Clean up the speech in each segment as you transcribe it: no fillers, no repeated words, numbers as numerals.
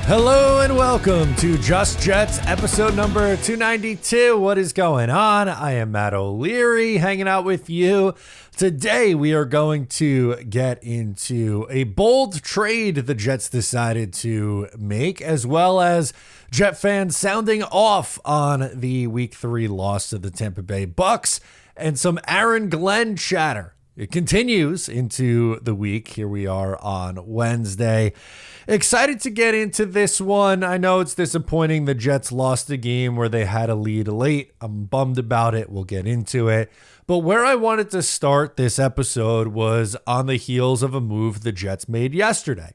Hello and welcome to Just Jets, episode number 292. What is going on? I am Matt O'Leary, hanging out with you. Today we are going to get into a bold trade the Jets decided to make, as well as Jet fans sounding off on the Week 3 loss to the Tampa Bay Bucks, and some Aaron Glenn chatter. It continues into the week. Here we are on Wednesday. Excited to get into this one. I know it's disappointing the Jets lost a game where they had a lead late. I'm bummed about it. We'll get into it. But where I wanted to start this episode was on the heels of a move the Jets made yesterday.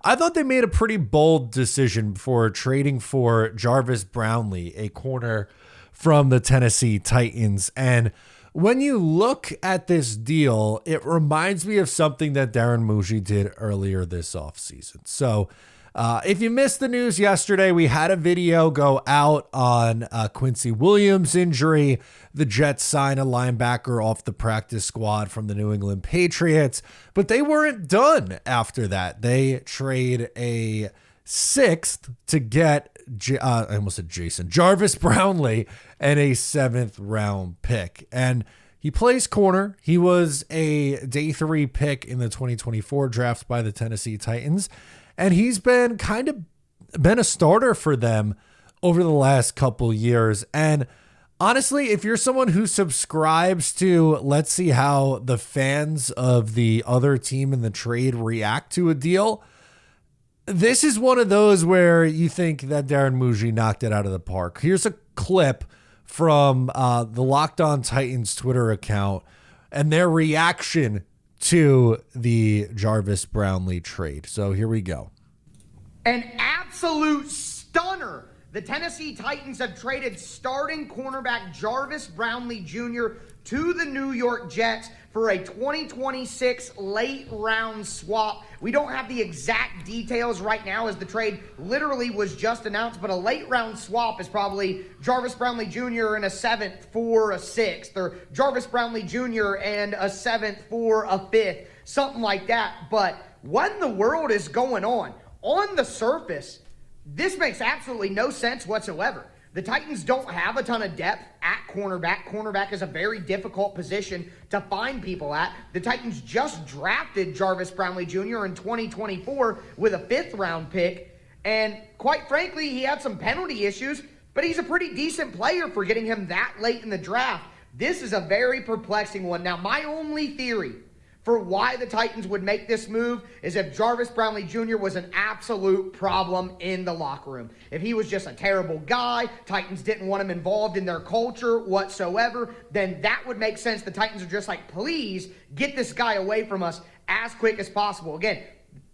I thought they made a pretty bold decision before trading for Jarvis Brownley, a corner from the Tennessee Titans. And when you look at this deal, it reminds me of something that Darren Muji did earlier this offseason. So if you missed the news yesterday, we had a video go out on Quincy Williams' injury. The Jets sign a linebacker off the practice squad from the New England Patriots, but they weren't done after that. They trade a sixth to get I almost said Jarvis Brownley and a 7th round pick. And he plays corner. He was a day 3 pick in the 2024 draft by the Tennessee Titans. And he's been a starter for them over the last couple years. And honestly, if you're someone who subscribes to, let's see how the fans of the other team in the trade react to a deal, this is one of those where you think that Darren Muji knocked it out of the park. Here's a clip from the Locked On Titans Twitter account and their reaction to the Jarvis Brownley trade. So here we go. An absolute stunner. The Tennessee Titans have traded starting cornerback Jarvis Brownley Jr. to the New York Jets for a 2026 late round swap. We don't have the exact details right now as the trade literally was just announced, but a late round swap is probably Jarvis Brownley Jr. and a 7th for a 6th, or Jarvis Brownley Jr. and a 7th for a 5th, something like that. But what in the world is going on? On the surface, this makes absolutely no sense whatsoever. The Titans don't have a ton of depth at cornerback. Cornerback is a very difficult position to find people at. The Titans just drafted Jarvis Brownley Jr. in 2024 with a 5th round pick. And quite frankly, he had some penalty issues, but he's a pretty decent player for getting him that late in the draft. This is a very perplexing one. Now, my only theory for why the Titans would make this move is if Jarvis Brownley Jr. was an absolute problem in the locker room. If he was just a terrible guy, Titans didn't want him involved in their culture whatsoever, then that would make sense. The Titans are just like, please get this guy away from us as quick as possible. Again,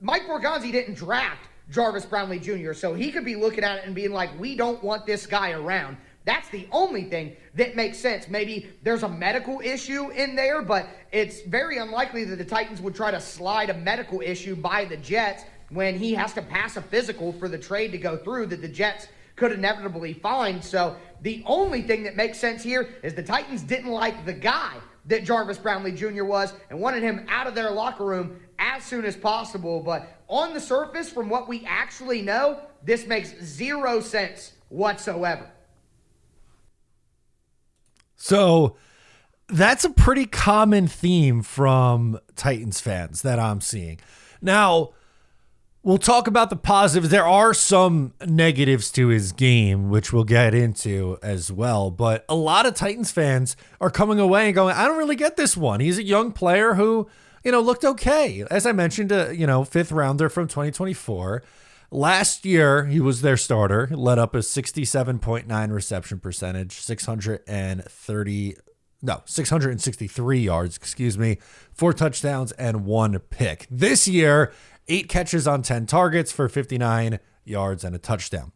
Mike Borgonzi didn't draft Jarvis Brownley Jr., so he could be looking at it and being like, we don't want this guy around. That's the only thing that makes sense. Maybe there's a medical issue in there, but it's very unlikely that the Titans would try to slide a medical issue by the Jets when he has to pass a physical for the trade to go through that the Jets could inevitably find. So the only thing that makes sense here is the Titans didn't like the guy that Jarvis Brownley Jr. was and wanted him out of their locker room as soon as possible. But on the surface, from what we actually know, this makes zero sense whatsoever. So that's a pretty common theme from Titans fans that I'm seeing. Now, we'll talk about the positives. There are some negatives to his game, which we'll get into as well. But a lot of Titans fans are coming away and going, I don't really get this one. He's a young player who, looked okay. As I mentioned, 5th rounder from 2024. Last year, he was their starter, led up a 67.9 reception percentage, 663 yards, 4 touchdowns and 1 pick. This year, 8 catches on 10 targets for 59 yards and a touchdown.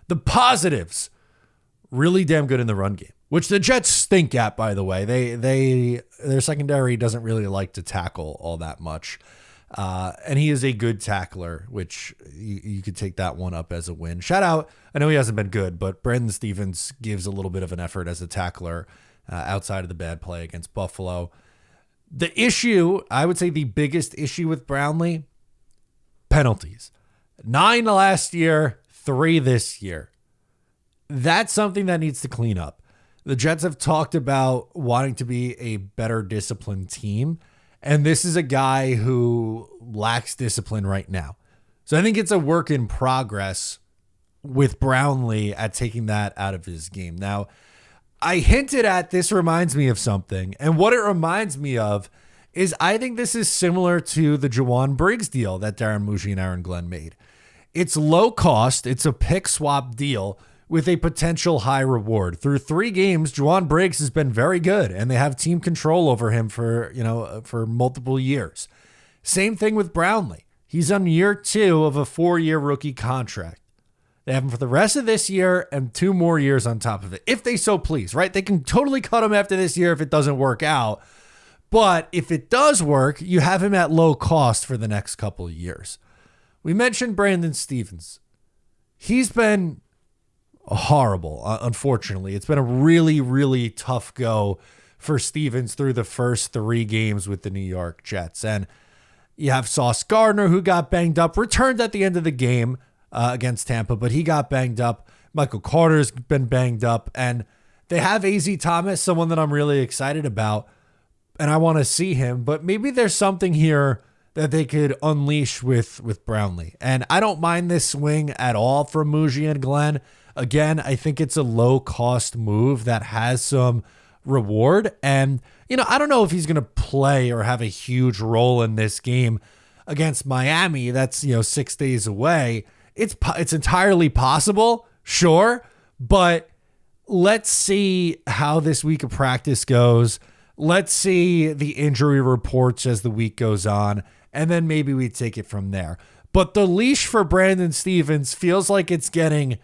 The positives, really damn good in the run game, which the Jets stink at, by the way. Their secondary doesn't really like to tackle all that much. And he is a good tackler, which you could take that one up as a win. Shout out. I know he hasn't been good, but Brandon Stevens gives a little bit of an effort as a tackler outside of the bad play against Buffalo. The issue, I would say the biggest issue with Brownley, penalties. 9 last year, 3 this year. That's something that needs to clean up. The Jets have talked about wanting to be a better disciplined team, and this is a guy who lacks discipline right now. So I think it's a work in progress with Brownlee at taking that out of his game. Now, I hinted at this reminds me of something, and what it reminds me of is I think this is similar to the Juwan Briggs deal that Darren Muji and Aaron Glenn made. It's low cost. It's a pick swap deal with a potential high reward. Through 3 games, Juwan Briggs has been very good, and they have team control over him for multiple years. Same thing with Brownlee. He's on year 2 of a 4-year rookie contract. They have him for the rest of this year and 2 more years on top of it, if they so please, right? They can totally cut him after this year if it doesn't work out. But if it does work, you have him at low cost for the next couple of years. We mentioned Brandon Stephens. He's been horrible, unfortunately. It's been a really, really tough go for Stephens through the first 3 games with the New York Jets. And you have Sauce Gardner, who got banged up, returned at the end of the game against Tampa, but he got banged up. Michael Carter's been banged up. And they have A.Z. Thomas, someone that I'm really excited about, and I want to see him. But maybe there's something here that they could unleash with Brownlee. And I don't mind this swing at all from Muji and Glenn. Again, I think it's a low-cost move that has some reward. And, I don't know if he's going to play or have a huge role in this game against Miami. That's, 6 days away. It's entirely possible, sure. But let's see how this week of practice goes. Let's see the injury reports as the week goes on. And then maybe we take it from there. But the leash for Brandon Stephens feels like it's getting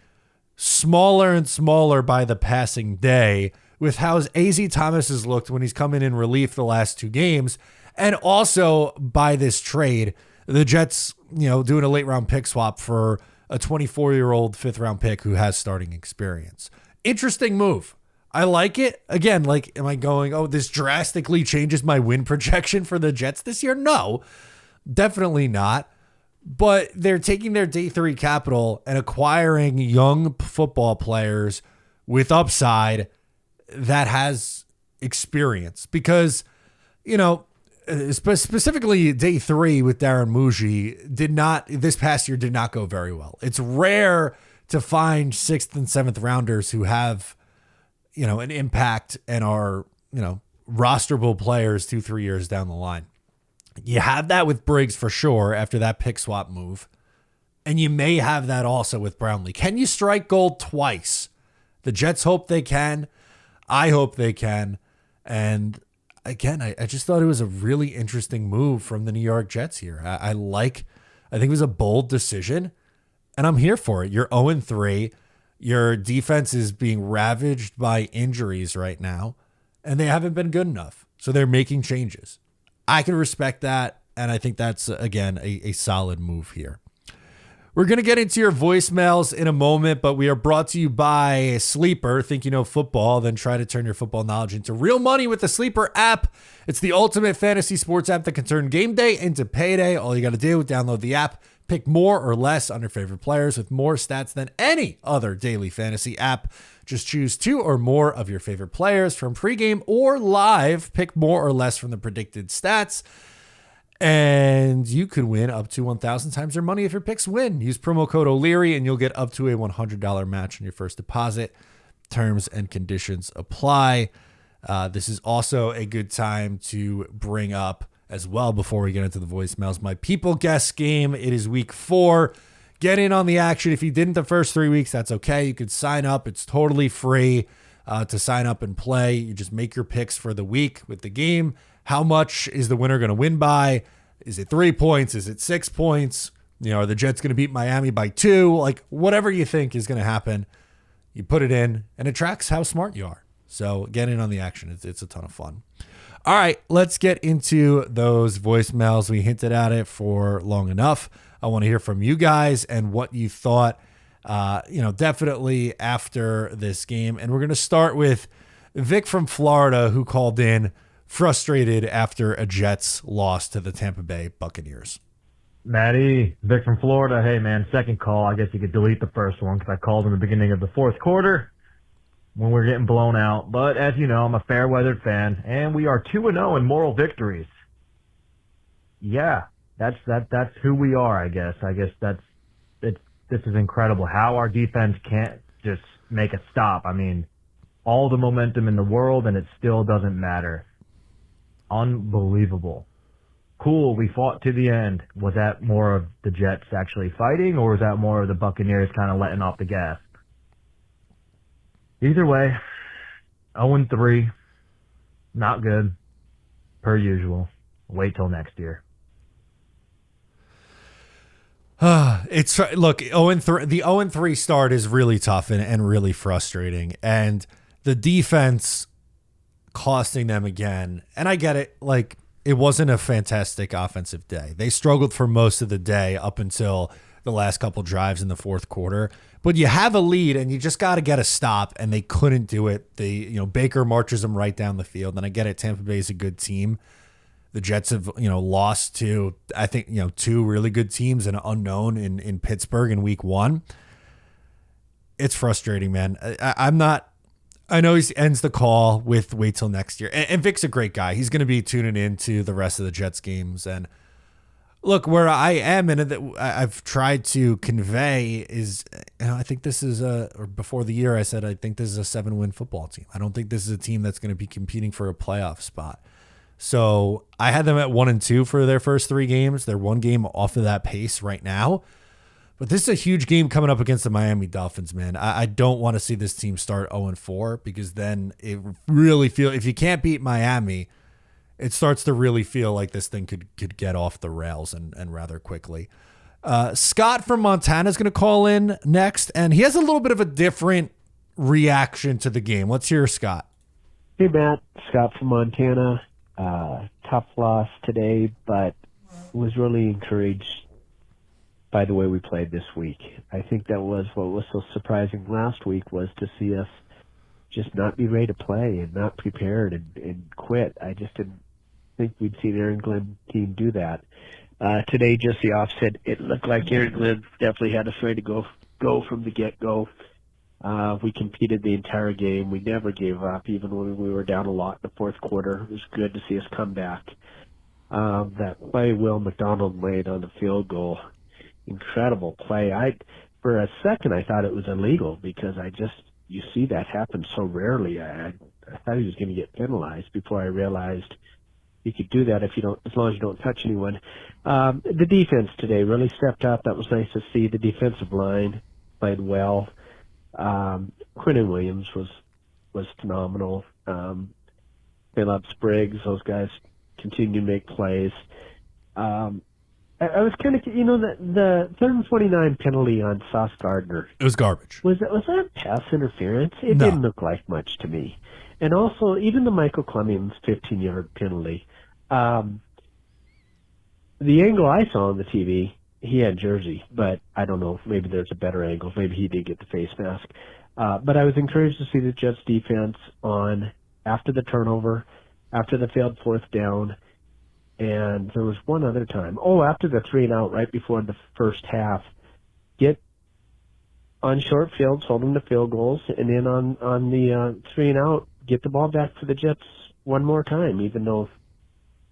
smaller and smaller by the passing day with how A.Z. Thomas has looked when he's come in relief the last 2 games. And also by this trade, the Jets, doing a late round pick swap for a 24-year-old 5th round pick who has starting experience. Interesting move. I like it. Again, am I going, oh, this drastically changes my win projection for the Jets this year? No, definitely not. But they're taking their day 3 capital and acquiring young football players with upside that has experience. Because, specifically day 3 with Darren Muji this past year did not go very well. It's rare to find 6th and 7th rounders who have, an impact and are, rosterable players 2-3 years down the line. You have that with Briggs for sure after that pick swap move. And you may have that also with Brownlee. Can you strike gold twice? The Jets hope they can. I hope they can. And again, I just thought it was a really interesting move from the New York Jets here. I think it was a bold decision, and I'm here for it. You're 0-3. Your defense is being ravaged by injuries right now, and they haven't been good enough. So they're making changes. I can respect that, and I think that's, again, a solid move here. We're going to get into your voicemails in a moment, but we are brought to you by Sleeper. Think you know football, then try to turn your football knowledge into real money with the Sleeper app. It's the ultimate fantasy sports app that can turn game day into payday. All you got to do is download the app, pick more or less on your favorite players with more stats than any other daily fantasy app. Just choose 2 or more of your favorite players from pregame or live. Pick more or less from the predicted stats. And you could win up to 1,000 times your money if your picks win. Use promo code O'Leary and you'll get up to a $100 match on your first deposit. Terms and conditions apply. This is also a good time to bring up as well before we get into the voicemails. My People Guess game. It is week 4. Get in on the action. If you didn't the first 3 weeks, that's okay. You could sign up. It's totally free to sign up and play. You just make your picks for the week with the game. How much is the winner going to win by? Is it 3 points? Is it 6 points? Are the Jets going to beat Miami by 2? Whatever you think is going to happen, you put it in, and it tracks how smart you are. So get in on the action. It's a ton of fun. All right, let's get into those voicemails. We hinted at it for long enough. I want to hear from you guys and what you thought, definitely after this game. And we're going to start with Vic from Florida, who called in frustrated after a Jets loss to the Tampa Bay Buccaneers. Maddie, Vic from Florida. Hey, man, second call. I guess you could delete the first one because I called in the beginning of the fourth quarter when we were getting blown out. But as you know, I'm a fair-weathered fan, and we are 2-0 in moral victories. Yeah, that's who we are, I guess. This is incredible how our defense can't just make a stop. I mean, all the momentum in the world, and it still doesn't matter. Unbelievable. Cool, we fought to the end. Was that more of the Jets actually fighting, or was that more of the Buccaneers kind of letting off the gas? Either way, 0-3, not good, per usual. Wait till next year. It's look, 0-3. The 0-3 start is really tough and really frustrating, and the defense costing them again. And I get it, like it wasn't a fantastic offensive day. They struggled for most of the day up until the last couple drives in the fourth quarter. But you have a lead, and you just got to get a stop, and they couldn't do it. Baker marches them right down the field, and I get it. Tampa Bay is a good team. The Jets have, lost to, I think, two really good teams and an unknown in Pittsburgh in week one. It's frustrating, man. I know he ends the call with wait till next year. And Vic's a great guy. He's going to be tuning into the rest of the Jets games. And look, where I am and I've tried to convey is, I think this is or before the year I said, I think this is a 7-win football team. I don't think this is a team that's going to be competing for a playoff spot. So I had them at 1-2 for their first 3 games. They're 1 game off of that pace right now. But this is a huge game coming up against the Miami Dolphins, man. I don't want to see this team start 0-4 because then it really if you can't beat Miami, it starts to really feel like this thing could get off the rails and rather quickly. Scott from Montana is going to call in next, and he has a little bit of a different reaction to the game. Let's hear Scott. Hey, Matt. Scott from Montana. Tough loss today, but was really encouraged by the way we played this week. I think that was what was so surprising last week was to see us just not be ready to play and not prepared and quit. I just didn't think we'd see the Aaron Glenn team do that. Today, just the opposite. It looked like Aaron Glenn definitely had us ready to go from the get-go. We competed the entire game. We never gave up, even when we were down a lot in the fourth quarter. It was good to see us come back. That play Will McDonald made on the field goal, incredible play. For a second, I thought it was illegal because you see that happen so rarely. I thought he was going to get penalized before I realized you could do that as long as you don't touch anyone. The defense today really stepped up. That was nice to see. The defensive line played well. Quinton Williams was phenomenal. Phillips, Briggs, those guys continue to make plays. I was kind of, the 3rd and 29 penalty on Sauce Gardner. It was garbage. Was that pass interference? It No. didn't look like much to me. And also, even the Michael Clemens 15-yard penalty. The angle I saw on the TV, he had jersey, but I don't know. Maybe there's a better angle. Maybe he did get the face mask. But I was encouraged to see the Jets defense after the turnover, after the failed fourth down, and there was one other time. After the 3-and-out right before the first half, get on short fields, hold them to field goals, and then on the 3-and-out, get the ball back for the Jets one more time, even though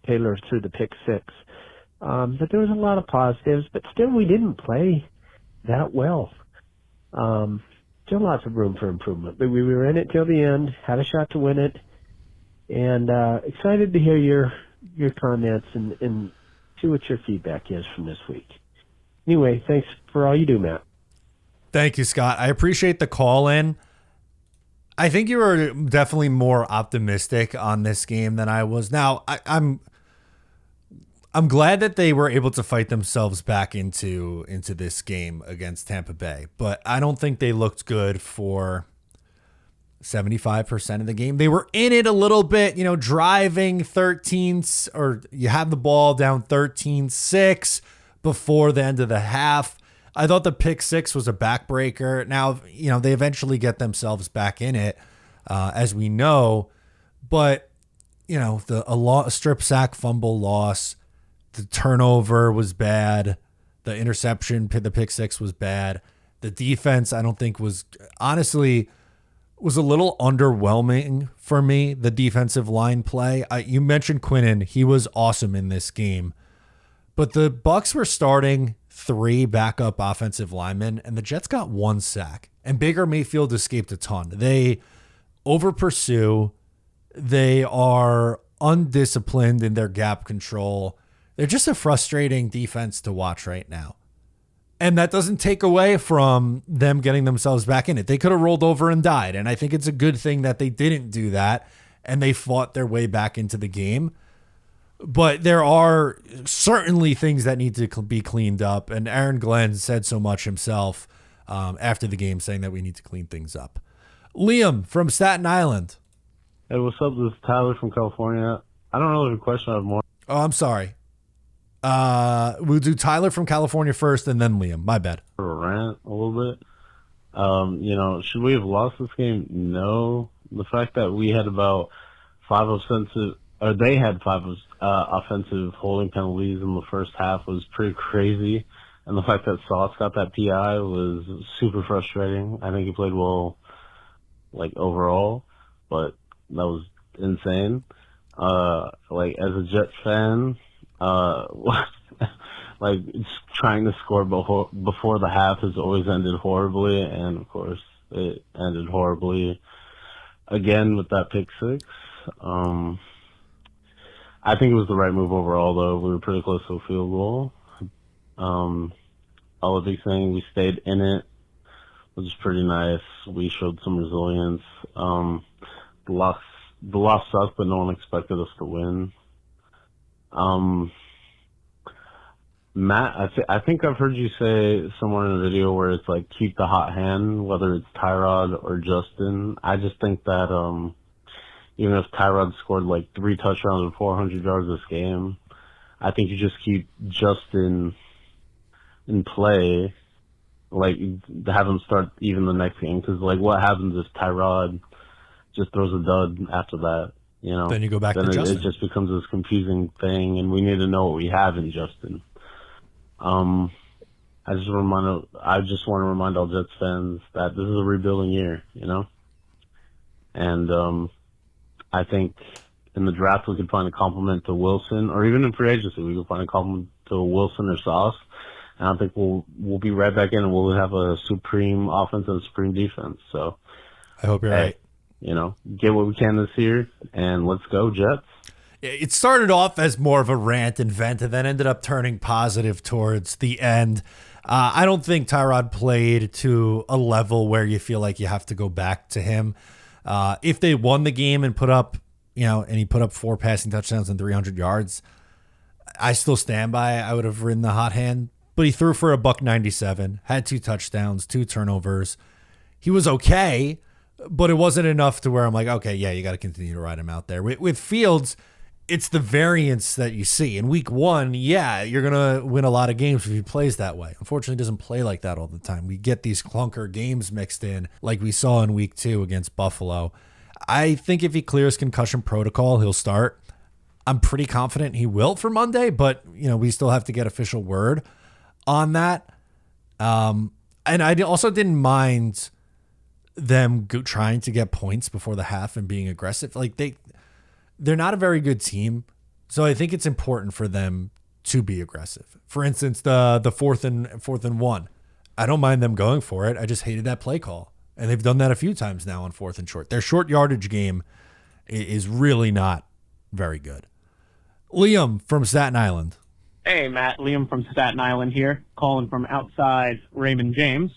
Taylor threw the pick 6. But there was a lot of positives, but still we didn't play that well. Still lots of room for improvement, but we were in it till the end, had a shot to win it, and excited to hear your comments and see what your feedback is from this week. Anyway, thanks for all you do, Matt. Thank you, Scott. I appreciate the call in. I think you were definitely more optimistic on this game than I was. Now, I'm glad that they were able to fight themselves back into this game against Tampa Bay, but I don't think they looked good for 75% of the game. They were in it a little bit, driving 13, or you have the ball down 13-6 before the end of the half. I thought the pick 6 was a backbreaker. Now, they eventually get themselves back in it, as we know, but a strip sack, fumble, loss. The turnover was bad. The interception, the pick six was bad. The defense, I don't think was a little underwhelming for me, the defensive line play. You mentioned Quinnen. He was awesome in this game. But the Bucs were starting 3 backup offensive linemen, and the Jets got 1 sack. And Baker Mayfield escaped a ton. They over-pursue. They are undisciplined in their gap control. They're just a frustrating defense to watch right now. And that doesn't take away from them getting themselves back in it. They could have rolled over and died. And I think it's a good thing that they didn't do that and they fought their way back into the game. But there are certainly things that need to be cleaned up. And Aaron Glenn said so much himself after the game, saying that we need to clean things up. Liam from Staten Island. Hey, what's up? This is Tyler from California. I don't really have a question. I have more. Oh, I'm sorry. We'll do Tyler from California first and then Liam. My bad. A rant a little bit. Should we have lost this game? No. The fact that we had about 5 offensive, or they had 5 offensive holding penalties in the first half was pretty crazy. And the fact that Sauce got that PI was super frustrating. I think he played well, overall, but that was insane. As a Jets fan, trying to score before the half has always ended horribly, and of course it ended horribly again with that pick six. I think it was the right move overall, though. We were pretty close to a field goal. All the big thing, we stayed in it, which is pretty nice. We showed some resilience. The loss sucked, but no one expected us to win. Matt, I think I've heard you say somewhere in the video where it's keep the hot hand, whether it's Tyrod or Justin. I just think that even if Tyrod scored 3 touchdowns and 400 yards this game, I think you just keep Justin in play, have him start even the next game, because what happens if Tyrod just throws a dud after that? Then you go back to Justin. It just becomes this confusing thing, and we need to know what we have in Justin. I just want to remind all Jets fans that this is a rebuilding year, and I think in the draft we could find a compliment to Wilson, or even in free agency we could find a compliment to Wilson or Sauce, and I think we'll be right back in and we'll have a supreme offense and a supreme defense. So I hope you're right. Get what we can this year, and let's go, Jets. It started off as more of a rant and vent and then ended up turning positive towards the end. I don't think Tyrod played to a level where you feel like you have to go back to him. If they won the game and put up, and he put up 4 passing touchdowns and 300 yards, I still stand by. I would have ridden the hot hand, but he threw for $197, had 2 touchdowns, 2 turnovers. He was okay, but it wasn't enough to where I'm like, okay, yeah, you got to continue to ride him out there. With Fields, it's the variance that you see. In week 1, yeah, you're going to win a lot of games if he plays that way. Unfortunately, he doesn't play like that all the time. We get these clunker games mixed in like we saw in week 2 against Buffalo. I think if he clears concussion protocol, he'll start. I'm pretty confident he will for Monday, but we still have to get official word on that. And I also didn't mind them trying to get points before the half and being aggressive. They're not a very good team, so I think it's important for them to be aggressive. For instance, the fourth and 1. I don't mind them going for it. I just hated that play call, and they've done that a few times now on 4th and short. Their short yardage game is really not very good. Liam from Staten Island. Hey, Matt. Liam from Staten Island here, calling from outside Raymond James.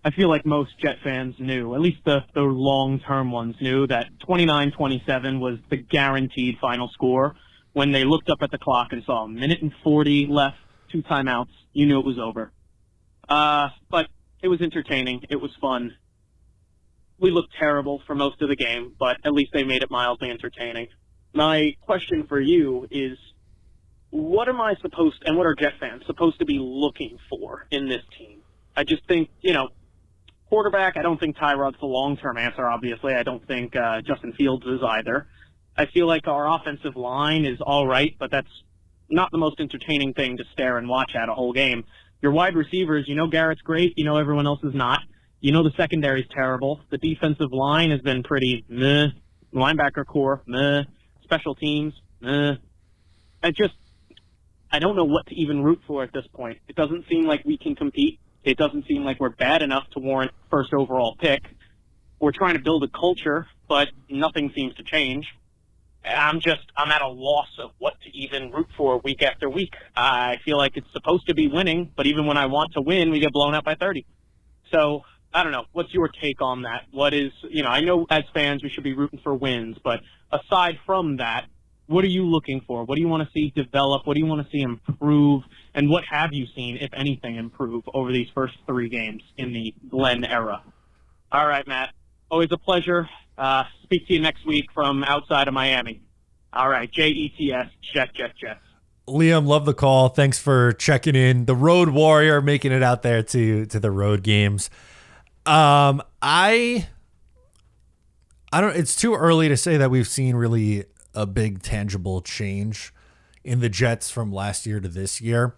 I feel like most Jet fans knew, at least the long-term ones knew, that 29-27 was the guaranteed final score. When they looked up at the clock and saw 1:40 left, 2 timeouts, you knew it was over. But it was entertaining. It was fun. We looked terrible for most of the game, but at least they made it mildly entertaining. My question for you is, what am I supposed, and what are Jet fans supposed to be looking for in this team? I just think, quarterback, I don't think Tyrod's the long-term answer, obviously. I don't think Justin Fields is either. I feel like our offensive line is all right, but that's not the most entertaining thing to stare and watch at a whole game. Your wide receivers, Garrett's great, everyone else is not. The secondary's terrible. The defensive line has been pretty meh. Linebacker core, meh. Special teams, meh. I don't know what to even root for at this point. It doesn't seem like we can compete. It doesn't seem like we're bad enough to warrant first overall pick. We're trying to build a culture, but nothing seems to change. I'm at a loss of what to even root for week after week. I feel like it's supposed to be winning, but even when I want to win, we get blown out by 30. So, I don't know. What's your take on that? What is, I know as fans we should be rooting for wins, but aside from that, what are you looking for? What do you want to see develop? What do you want to see improve? And what have you seen, if anything, improve over these first 3 games in the Glenn era? All right, Matt. Always a pleasure. Speak to you next week from outside of Miami. All right, JETS, Jets. Liam, love the call. Thanks for checking in. The road warrior, making it out there to the road games. I don't. It's too early to say that we've seen really a big tangible change in the Jets from last year to this year.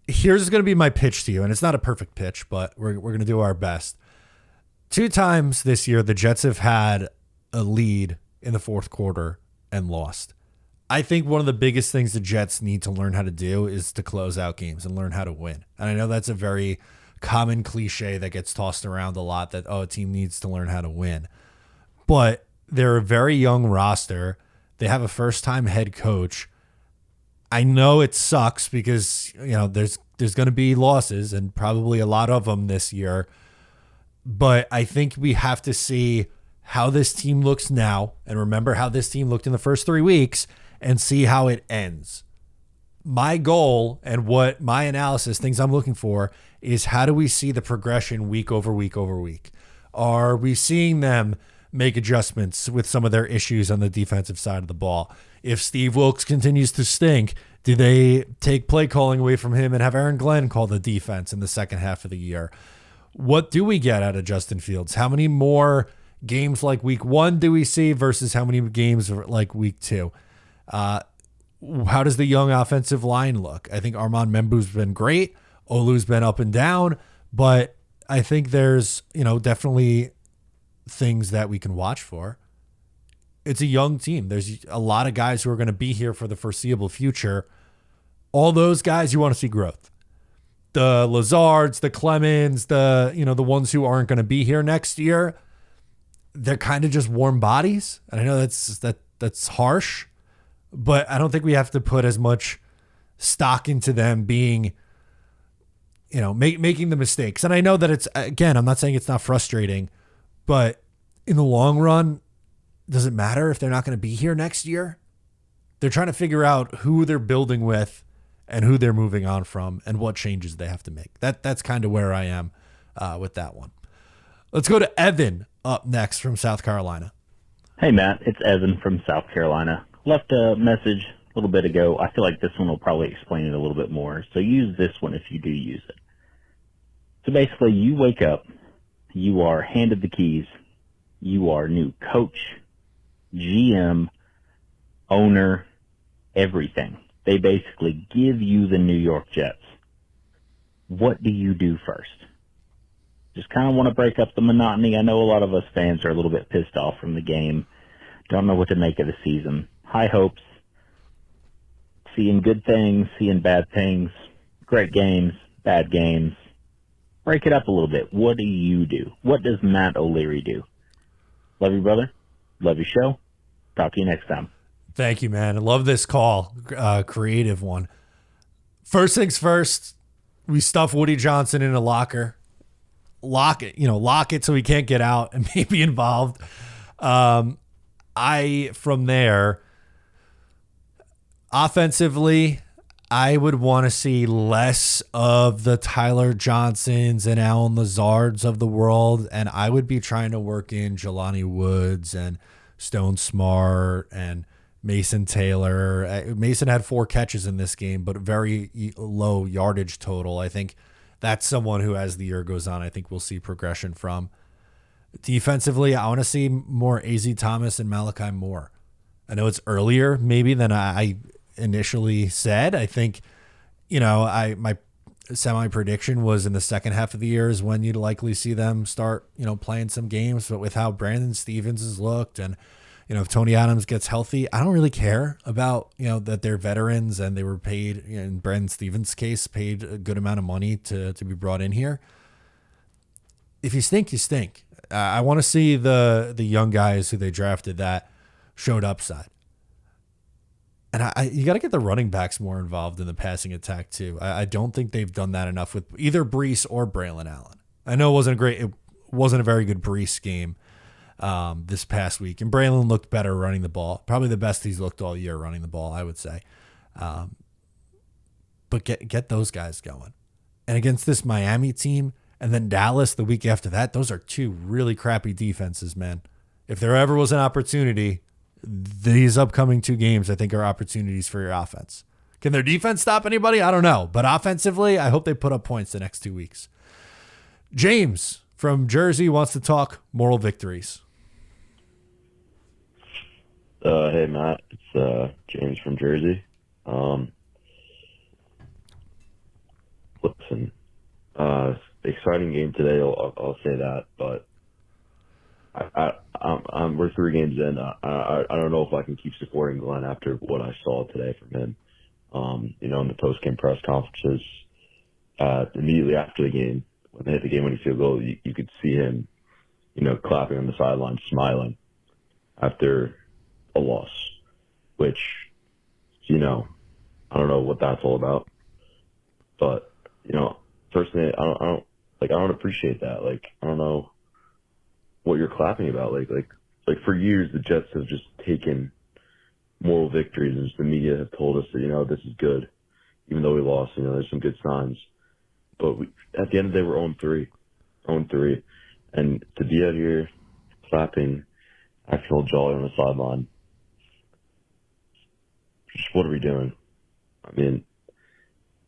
Here's going to be my pitch to you, and it's not a perfect pitch, but we're going to do our best. 2 times this year, the Jets have had a lead in the fourth quarter and lost. I think one of the biggest things the Jets need to learn how to do is to close out games and learn how to win. And I know that's a very common cliche that gets tossed around a lot, that, a team needs to learn how to win. But they're a very young roster. They have a first-time head coach. I know it sucks because, there's going to be losses and probably a lot of them this year. But I think we have to see how this team looks now and remember how this team looked in the first 3 weeks and see how it ends. My goal and what my analysis, things I'm looking for, is how do we see the progression week over week over week? Are we seeing them make adjustments with some of their issues on the defensive side of the ball? If Steve Wilkes continues to stink, do they take play calling away from him and have Aaron Glenn call the defense in the second half of the year? What do we get out of Justin Fields? How many more games like week 1 do we see versus how many games like week 2? How does the young offensive line look? I think Armand Membu's been great. Olu's been up and down, but I think there's, definitely things that we can watch for. It's a young team. There's a lot of guys who are going to be here for the foreseeable future. All those guys, you want to see growth. The Lazards, the Clemens, the ones who aren't going to be here next year, they're kind of just warm bodies. And I know that's harsh, but I don't think we have to put as much stock into them being, making the mistakes. And I know that it's, again, I'm not saying it's not frustrating, but in the long run, does it matter if they're not going to be here next year? They're trying to figure out who they're building with and who they're moving on from and what changes they have to make. That's kind of where I am with that one. Let's go to Evan up next from South Carolina. Hey, Matt. It's Evan from South Carolina. Left a message a little bit ago. I feel like this one will probably explain it a little bit more. So use this one if you do use it. So basically, you wake up, you are handed the keys, you are new coach, GM, owner, everything. They basically give you the New York Jets. What do you do first? Just kind of want to break up the monotony. I know a lot of us fans are a little bit pissed off from the game. Don't know what to make of the season. High hopes. Seeing good things, seeing bad things. Great games, bad games. Break it up a little bit. What do you do? What does Matt O'Leary do? Love you, brother. Love your show. Talk to you next time. Thank you, man. I love this call. Creative one. First things first, we stuff Woody Johnson in a locker. Lock it so he can't get out and may be involved. From there, offensively, I would want to see less of the Tyler Johnsons and Alan Lazards of the world, and I would be trying to work in Jelani Woods and Stone Smart and Mason Taylor. Mason had 4 catches in this game, but very low yardage total. I think that's someone who, as the year goes on, I think we'll see progression from. Defensively, I want to see more AZ Thomas and Malachi Moore. I know it's earlier maybe than initially said. I think, my semi prediction was in the second half of the year is when you'd likely see them start, playing some games. But with how Brandon Stevens has looked, and if Tony Adams gets healthy, I don't really care about that they're veterans and they were paid, in Brandon Stevens' case, paid a good amount of money to be brought in here. If you stink, you stink. I want to see the young guys who they drafted that showed upside. And you got to get the running backs more involved in the passing attack too. I don't think they've done that enough with either Brees or Braylon Allen. I know it wasn't a very good Brees game this past week, and Braylon looked better running the ball. Probably the best he's looked all year running the ball, I would say. But get those guys going. And against this Miami team and then Dallas the week after that, those are two really crappy defenses, man. If there ever was an opportunity, these upcoming two games, I think, are opportunities for your offense. Can their defense stop anybody? I don't know. But offensively, I hope they put up points the next 2 weeks. James from Jersey wants to talk moral victories. Hey, Matt. It's James from Jersey. Listen, exciting game today, I'll say that. But we're 3 games in. I don't know if I can keep supporting Glenn after what I saw today from him. In the post-game press conferences, immediately after the game, when they hit the game-winning field goal, you could see him, clapping on the sideline, smiling after a loss, which, I don't know what that's all about. But, personally, I don't appreciate that. Like, I don't know what you're clapping about. Like for years, the Jets have just taken moral victories, and the media have told us that, this is good, even though we lost, there's some good signs. But at the end of the day, we're 0-3. And to be out here clapping, acting all jolly on the sideline, just what are we doing? I mean,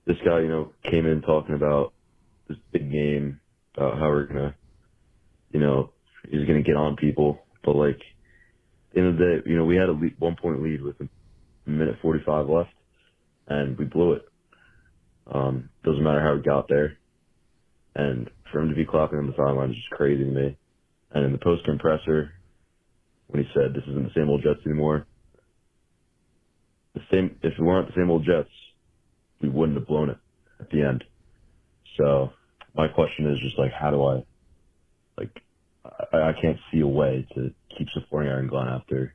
this guy, came in talking about this big game, about how we're going to, he's going to get on people. But, at the end of the day, we had a 1-point lead with a minute 45 left, and we blew it. Doesn't matter how we got there. And for him to be clapping on the sideline is just crazy to me. And in the post-game presser, when he said this isn't the same old Jets anymore, if we weren't the same old Jets, we wouldn't have blown it at the end. So my question is just how do I can't see a way to keep supporting Aaron Glenn after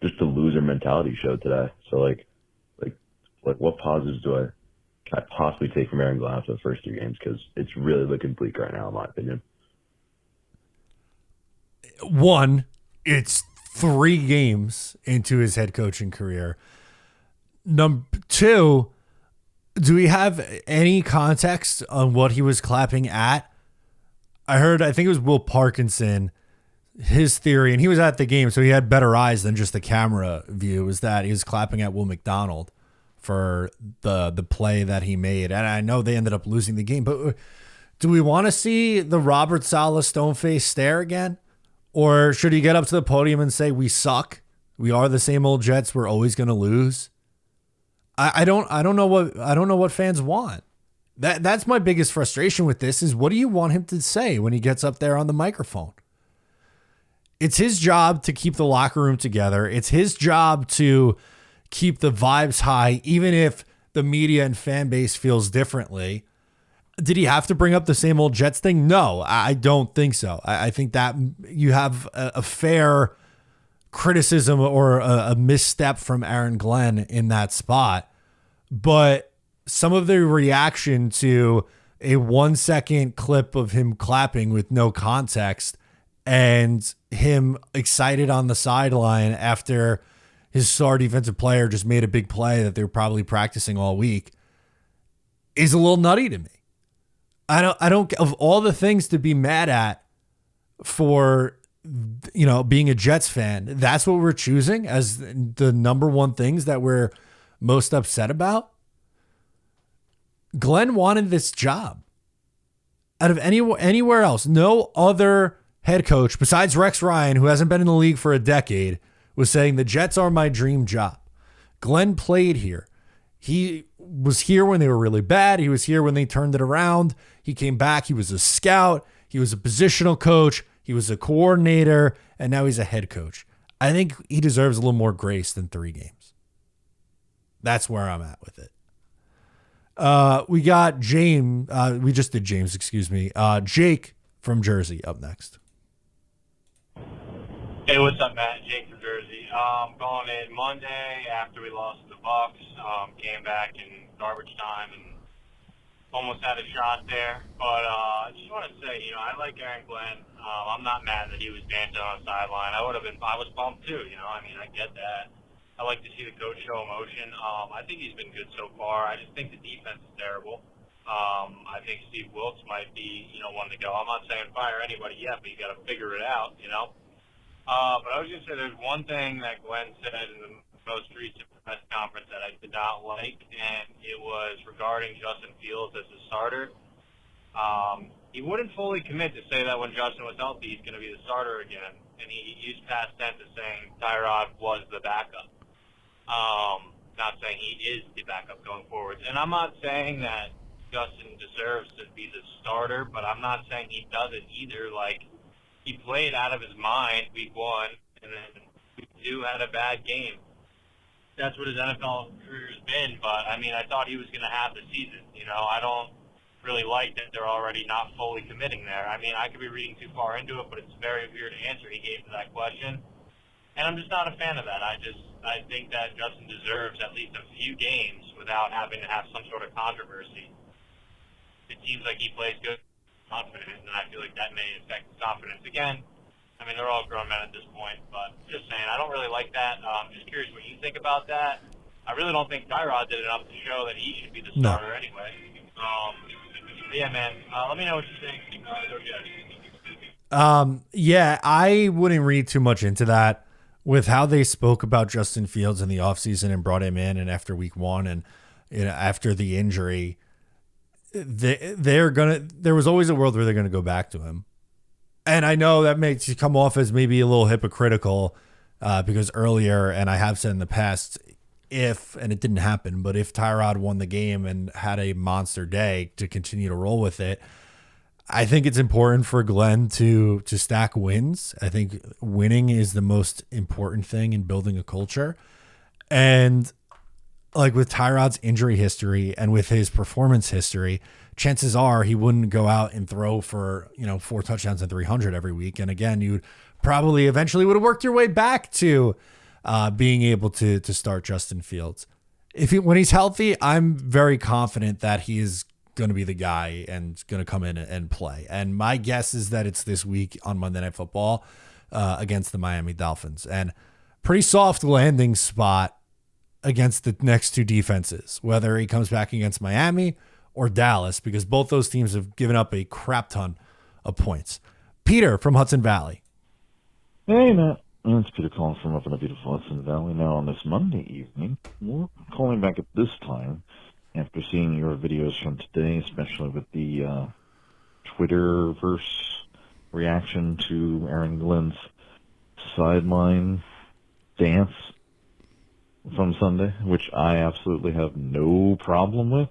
just the loser mentality showed today. So what positives can I possibly take from Aaron Glenn after the first 3 games? Because it's really looking bleak right now, in my opinion. One, it's 3 games into his head coaching career. Number 2, do we have any context on what he was clapping at? I think it was Will Parkinson, his theory, and he was at the game, so he had better eyes than just the camera view, was that he was clapping at Will McDonald for the play that he made. And I know they ended up losing the game, but do we want to see the Robert Saleh stone-faced stare again? Or should he get up to the podium and say, we suck, we are the same old Jets, we're always going to lose? I don't know what fans want. That's my biggest frustration with this is, what do you want him to say when he gets up there on the microphone? It's his job to keep the locker room together. It's his job to keep the vibes high, even if the media and fan base feels differently. Did he have to bring up the same old Jets thing? No, I don't think so. I think that you have a fair criticism or a misstep from Aaron Glenn in that spot. But some of the reaction to a 1-second clip of him clapping with no context and him excited on the sideline after his star defensive player just made a big play that they were probably practicing all week is a little nutty to me. I don't, of all the things to be mad at for, being a Jets fan, that's what we're choosing as the number one things that we're most upset about. Glenn wanted this job. Out of anywhere else, no other head coach besides Rex Ryan, who hasn't been in the league for a decade, was saying the Jets are my dream job. Glenn played here. He was here when they were really bad. He was here when they turned it around. He came back. He was a scout. He was a positional coach. He was a coordinator. And now he's a head coach. I think he deserves a little more grace than 3 games. That's where I'm at with it. We got James. We just did James, excuse me. Jake from Jersey up next. Hey, what's up, Matt? Jake from Jersey. Calling in Monday after we lost to the Bucks. Came back in garbage time and almost had a shot there. But I just want to say, I like Aaron Glenn. I'm not mad that he was dancing on the sideline. I was bummed too. I get that. I like to see the coach show emotion. I think he's been good so far. I just think the defense is terrible. I think Steve Wilkes might be, one to go. I'm not saying fire anybody yet, but you got to figure it out, But I was going to say there's one thing that Glenn said in the most recent press conference that I did not like, and it was regarding Justin Fields as a starter. He wouldn't fully commit to say that when Justin was healthy, he's going to be the starter again. And he used past tense as saying Tyrod was the backup. Not saying he is the backup going forward. And I'm not saying that Justin deserves to be the starter, but I'm not saying he doesn't either. Like, he played out of his mind week 1, and then week 2 had a bad game. That's what his NFL career has been, but, I thought he was going to have the season. I don't really like that they're already not fully committing there. I could be reading too far into it, but it's a very weird answer he gave to that question, and I'm just not a fan of that. I think that Justin deserves at least a few games without having to have some sort of controversy. It seems like he plays good, confident, and I feel like that may affect his confidence again. They're all grown men at this point, but just saying, I don't really like that. Just curious what you think about that. I really don't think Tyrod did enough to show that he should be the starter anyway. Yeah, man, let me know what you think. Yeah, I wouldn't read too much into that with how they spoke about Justin Fields in the offseason and brought him in, and after week 1 and after the injury, there was always a world where they're gonna go back to him. And I know that makes you come off as maybe a little hypocritical because earlier, and I have said in the past, and it didn't happen, but if Tyrod won the game and had a monster day to continue to roll with it, I think it's important for Glenn to stack wins. I think winning is the most important thing in building a culture. And like with Tyrod's injury history and with his performance history, chances are he wouldn't go out and throw for, 4 touchdowns and 300 every week. And again, you probably eventually would have worked your way back to being able to start Justin Fields. When he's healthy, I'm very confident that he is going to be the guy and going to come in and play. And my guess is that it's this week on Monday Night Football against the Miami Dolphins. And pretty soft landing spot against the next 2 defenses, whether he comes back against Miami or Dallas, because both those teams have given up a crap ton of points. Peter from Hudson Valley. Hey, Matt. It's Peter calling from up in the beautiful Hudson Valley. Now on this Monday evening, we're calling back at this time after seeing your videos from today, especially with the Twitterverse reaction to Aaron Glenn's sideline dance from Sunday, which I absolutely have no problem with.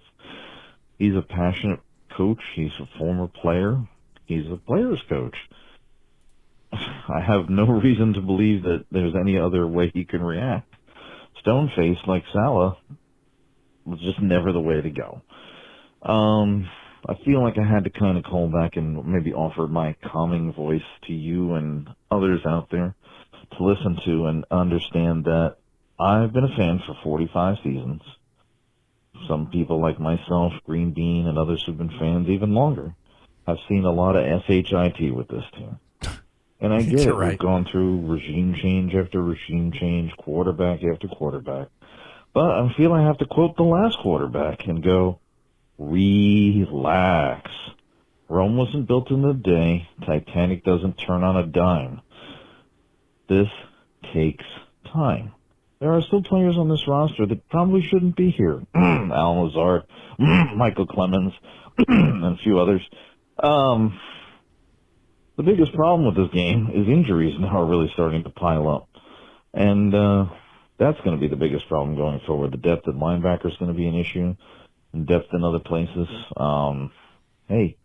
He's a passionate coach. He's a former player. He's a player's coach. I have no reason to believe that there's any other way he can react. Stone-faced like Salah was just never the way to go. I feel like I had to kind of call back and maybe offer my calming voice to you and others out there to listen to and understand that I've been a fan for 45 seasons. Some people like myself, Green Bean, and others who've been fans even longer, have seen a lot of SHIT with this team. And I get it. Right. We've gone through regime change after regime change, quarterback after quarterback. But I feel I have to quote the last quarterback and go, relax. Rome wasn't built in a day. Titanic doesn't turn on a dime. This takes time. There are still players on this roster that probably shouldn't be here. Alan Lazard, Michael Clemens, and a few others. The biggest problem with this game is injuries now are really starting to pile up. And That's going to be the biggest problem going forward. The depth at linebacker is going to be an issue, and depth in other places. Hey,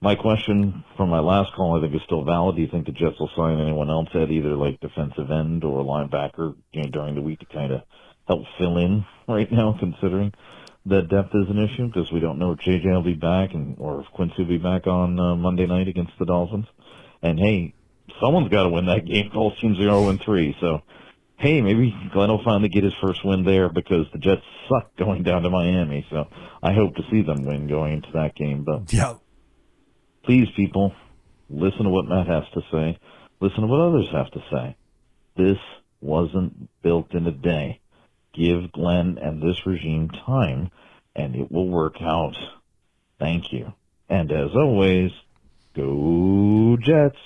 my question from my last call, I think, is still valid. Do you think the Jets will sign anyone else at either like defensive end or linebacker, during the week to kind of help fill in right now, considering that depth is an issue because we don't know if JJ will be back or if Quincy will be back on Monday night against the Dolphins. And hey, someone's got to win that game. Both teams are 0-3, so hey, maybe Glenn will finally get his first win there because the Jets suck going down to Miami. So I hope to see them win going into that game. But Yeah. Please, people, listen to what Matt has to say. Listen to what others have to say. This wasn't built in a day. Give Glenn and this regime time, and it will work out. Thank you. And as always, go Jets.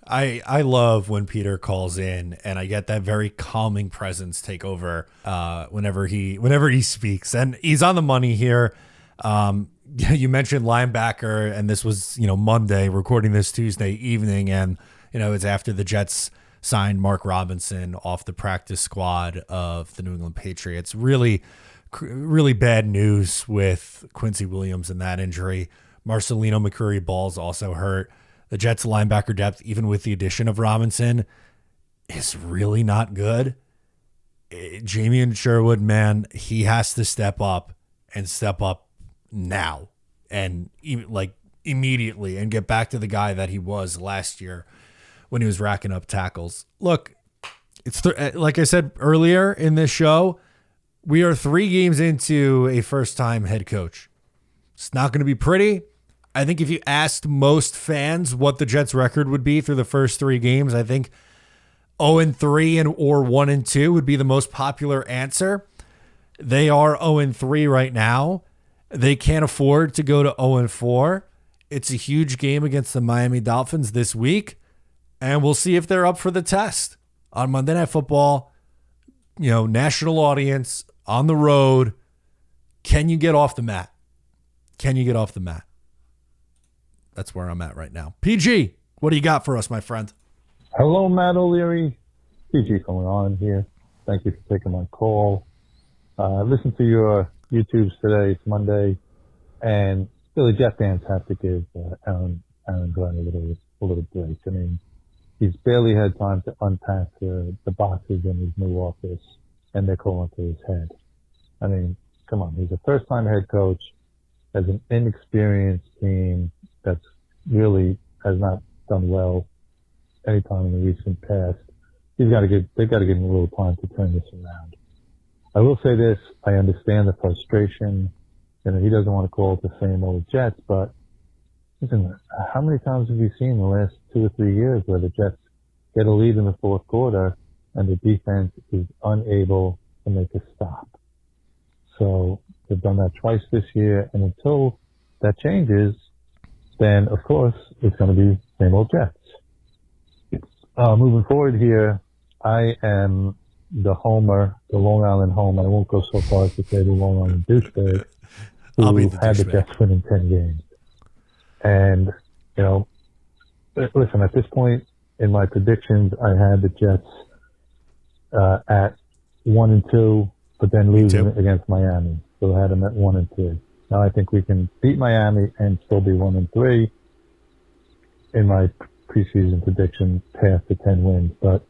I love when Peter calls in, and I get that very calming presence take over whenever he speaks, and he's on the money here. You mentioned linebacker, and this was Monday, recording this Tuesday evening, and it's after the Jets signed Mark Robinson off the practice squad of the New England Patriots. Really, really bad news with Quincy Williams and that injury. Marcelino McCurry-Ball's also hurt. The Jets linebacker depth, even with the addition of Robinson, is really not good. Jamie Sherwood, man, he has to step up now and immediately and get back to the guy that he was last year when he was racking up tackles. Look, it's like I said earlier in this show, we are 3 games into a first-time head coach. It's not going to be pretty. I think if you asked most fans what the Jets' record would be through the first 3 games, I think 0-3 or 1-2 would be the most popular answer. They are 0-3 right now. They can't afford to go to 0-4. It's a huge game against the Miami Dolphins this week, and we'll see if they're up for the test on Monday Night Football. National audience on the road. Can you get off the mat? That's where I'm at right now. PG, what do you got for us, my friend? Hello, Matt O'Leary. PG coming on here. Thank you for taking my call. Listen to your YouTubes today. It's Monday, and really, Jet fans have to give Aaron Glenn a little break. I mean, he's barely had time to unpack the boxes in his new office, and they're calling to his head. I mean, come on. He's a first-time head coach, has an inexperienced team that's really has not done well anytime in the recent past. They've got to give him a little time to turn this around. I will say this, I understand the frustration. He doesn't want to call it the same old Jets, but listen, how many times have you seen the last 2 or 3 years where the Jets get a lead in the fourth quarter and the defense is unable to make a stop? So they've done that twice this year, and until that changes, then of course it's going to be same old Jets. Moving forward here, I am the homer, the Long Island homer. I won't go so far as to say the Long Island douchebag who had the Jets winning 10 games. And, listen, at this point in my predictions, I had the Jets at 1-2, but then losing against Miami. So I had them at 1-2. Now I think we can beat Miami and still be 1-3 in my preseason prediction past the 10 wins. But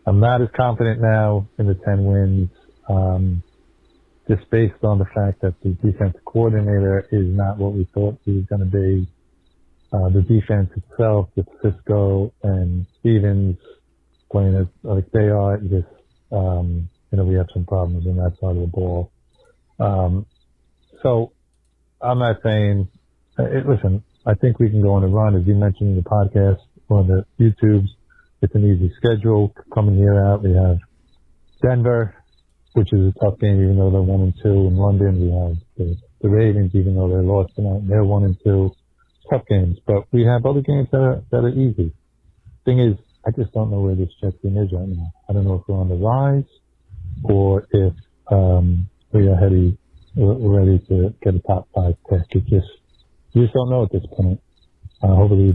I'm not as confident now in the 10 wins, just based on the fact that the defensive coordinator is not what we thought he was going to be. The defense itself, with Cisco and Stevens playing as like they are, just, we have some problems on that side of the ball. So I'm not saying, listen, I think we can go on a run. As you mentioned in the podcast on the YouTubes, it's an easy schedule coming here out. We have Denver, which is a tough game, even though they're 1-2 in London. We have the Ravens, even though they lost tonight, and they're 1-2. Tough games, but we have other games that are easy. Thing is, I just don't know where this Jets team is right now. I don't know if we're on the rise or if we are ready to get a top 5 pick. You just don't know at this point. Hopefully,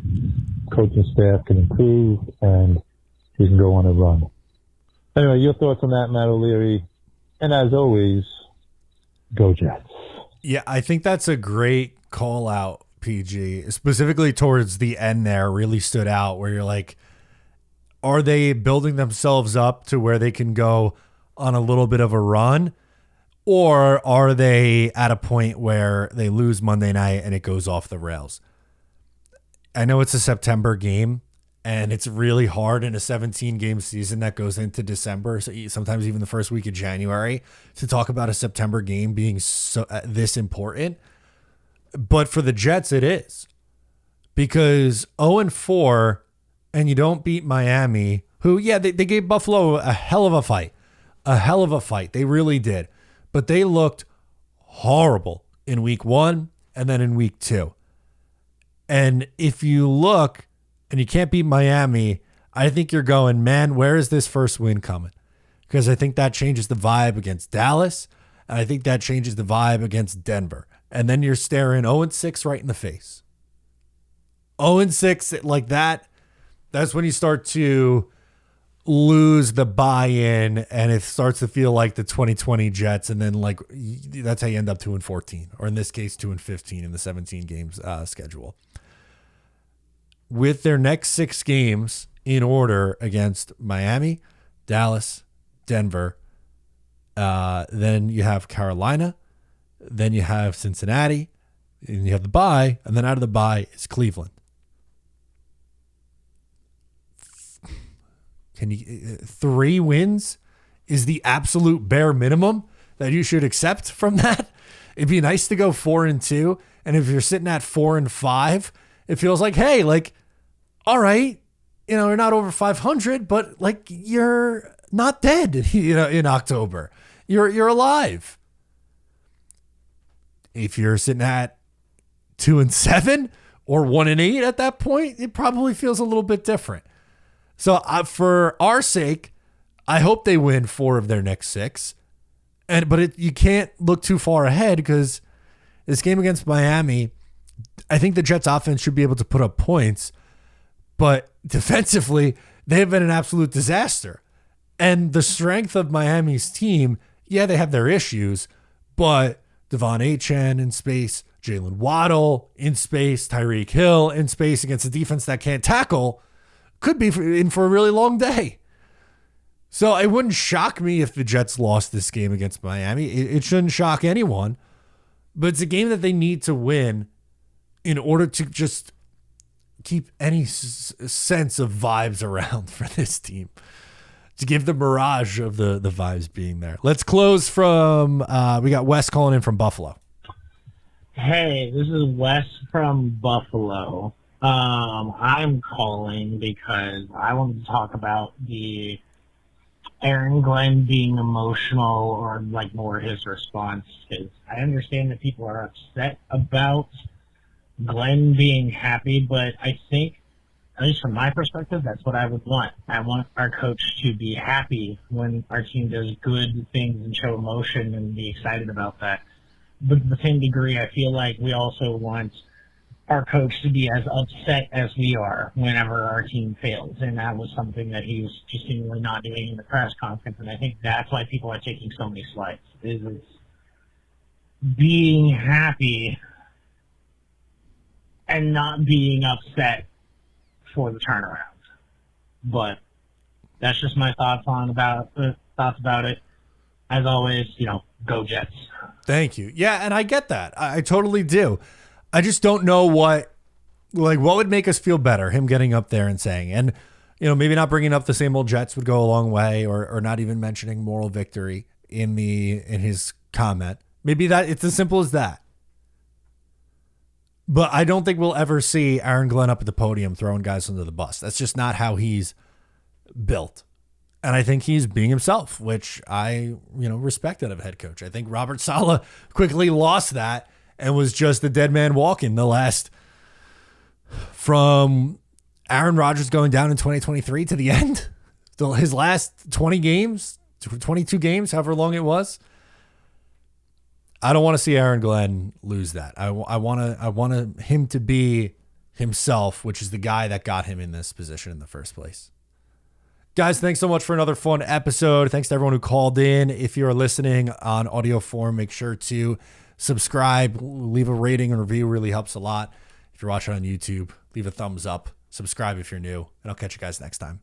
coaching staff can improve and we can go on a run. Anyway, your thoughts on that, Matt O'Leary. And as always, go Jets. Yeah, I think that's a great call out, PG, specifically towards the end there really stood out where you're like, are they building themselves up to where they can go on a little bit of a run? Or are they at a point where they lose Monday night and it goes off the rails? I know it's a September game and it's really hard in a 17-game season that goes into December, so sometimes even the first week of January, to talk about a September game being so this important. But for the Jets, it is. Because 0-4 and you don't beat Miami, who, yeah, they gave Buffalo a hell of a fight. A hell of a fight. They really did. But they looked horrible in week 1 and then in week 2. And if you look and you can't beat Miami, I think you're going, man, where is this first win coming? Because I think that changes the vibe against Dallas. And I think that changes the vibe against Denver. And then you're staring 0-6 right in the face. 0-6 like that. That's when you start to lose the buy-in and it starts to feel like the 2020 Jets. And then like that's how you end up 2-14, or in this case, 2-15 in the 17 games schedule. With their next 6 games in order against Miami, Dallas, Denver, then you have Carolina, then you have Cincinnati, and you have the bye, and then out of the bye is Cleveland. Can you 3 wins is the absolute bare minimum that you should accept from that? It'd be nice to go 4-2, and if you're sitting at 4-5, it feels like, hey, like, all right, you know, you're not over 500, but like you're not dead, you know, in October. You're alive. If you're sitting at 2-7 or 1-8 at that point, it probably feels a little bit different. So for our sake, I hope they win 4 of their next 6. But you can't look too far ahead because this game against Miami, I think the Jets offense should be able to put up points, but defensively, they have been an absolute disaster. And the strength of Miami's team, yeah, they have their issues, but Devon Achane in space, Jalen Waddle in space, Tyreek Hill in space against a defense that can't tackle could be in for a really long day. So it wouldn't shock me if the Jets lost this game against Miami. It shouldn't shock anyone, but it's a game that they need to win in order to just keep any sense of vibes around for this team, to give the mirage of the vibes being there. Let's close from, we got Wes calling in from Buffalo. Hey, this is Wes from Buffalo. I'm calling because I wanted to talk about the Aaron Glenn being emotional, or like more his response, because I understand that people are upset about Glenn being happy, but I think, at least from my perspective, that's what I would want. I want our coach to be happy when our team does good things and show emotion and be excited about that. But to the same degree, I feel like we also want our coach to be as upset as we are whenever our team fails. And that was something that he was just seemingly not doing in the press conference. And I think that's why people are taking so many slides, is it's being happy and not being upset for the turnaround. But that's just my thoughts about it. As always, go Jets. Thank you. Yeah, and I get that. I totally do. I just don't know what would make us feel better, him getting up there and saying, and maybe not bringing up the same old Jets would go a long way, or not even mentioning moral victory in his comment. Maybe that it's as simple as that. But I don't think we'll ever see Aaron Glenn up at the podium throwing guys under the bus. That's just not how he's built. And I think he's being himself, which I, respect out of a head coach. I think Robert Saleh quickly lost that and was just the dead man walking from Aaron Rodgers going down in 2023 to the end. His last 20 games, 22 games, however long it was. I don't want to see Aaron Glenn lose that. I want him to be himself, which is the guy that got him in this position in the first place. Guys, thanks so much for another fun episode. Thanks to everyone who called in. If you're listening on audio form, make sure to subscribe, leave a rating and review. Really helps a lot. If you're watching on YouTube, leave a thumbs up. Subscribe if you're new, and I'll catch you guys next time.